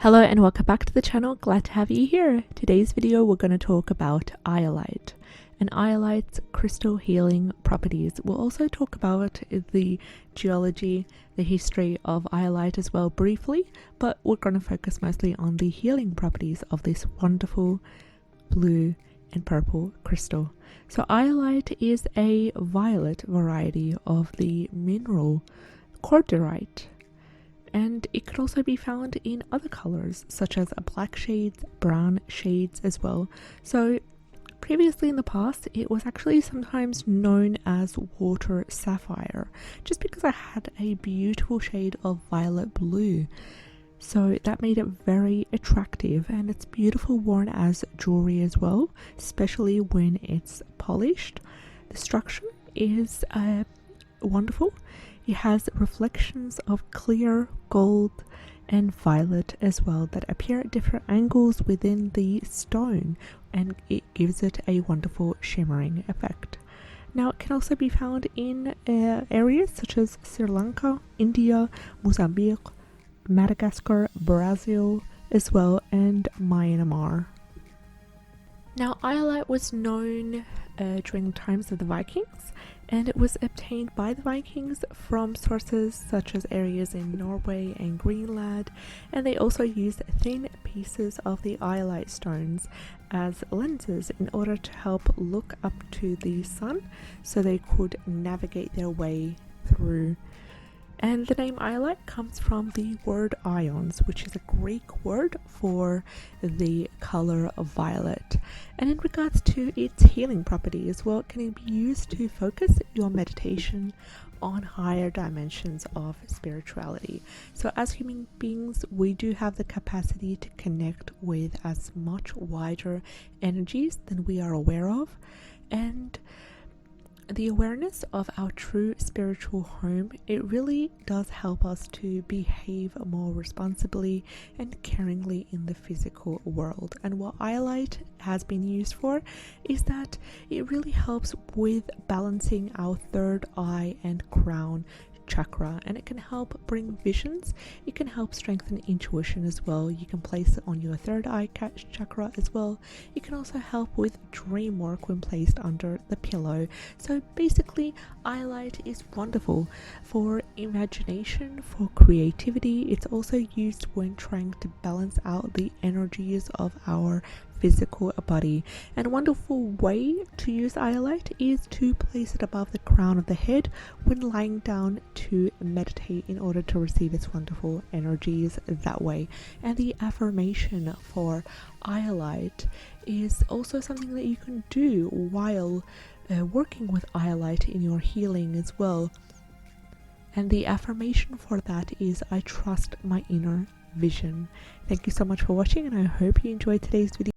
Hello and welcome back to the channel. Glad to have you here. Today's video we're going to talk about Iolite and Iolite's crystal healing properties. We'll also talk about the geology, the history of Iolite as well briefly, but we're going to focus mostly on the healing properties of this wonderful blue and purple crystal. So Iolite is a violet variety of the mineral cordierite, and it could also be found in other colors such as black shades, brown shades as well. So previously in the past it was actually sometimes known as water sapphire, just because it had a beautiful shade of violet blue. So that made it very attractive, and it's beautiful worn as jewelry as well, especially when it's polished. The structure is wonderful. It has reflections of clear gold and violet as well that appear at different angles within the stone, and it gives it a wonderful shimmering effect. Now it can also be found in areas such as Sri Lanka, India, Mozambique, Madagascar, Brazil as well, and Myanmar. Now Iolite was known during the times of the Vikings, and it was obtained by the Vikings from sources such as areas in Norway and Greenland, and they also used thin pieces of the Iolite stones as lenses in order to help look up to the sun so they could navigate their way through. And the name Iolite comes from the word ions, which is a Greek word for the color of violet. And in regards to its healing properties, well, it can be used to focus your meditation on higher dimensions of spirituality. So as human beings, we do have the capacity to connect with as much wider energies than we are aware of, and the awareness of our true spiritual home, it really does help us to behave more responsibly and caringly in the physical world. And what Iolite has been used for is that it really helps with balancing our third eye and crown chakra, and it can help bring visions. It can help strengthen intuition as well. You can place it on your third eye chakra as well. It can also help with dream work when placed under the pillow. So basically Iolite is wonderful for imagination, for creativity. It's also used when trying to balance out the energies of our physical body. And a wonderful way to use Iolite is to place it above the crown of the head when lying down to meditate in order to receive its wonderful energies that way. And the affirmation for Iolite is also something that you can do while working with Iolite in your healing as well. And the affirmation for that is, I trust my inner vision. Thank you so much for watching, and I hope you enjoyed today's video.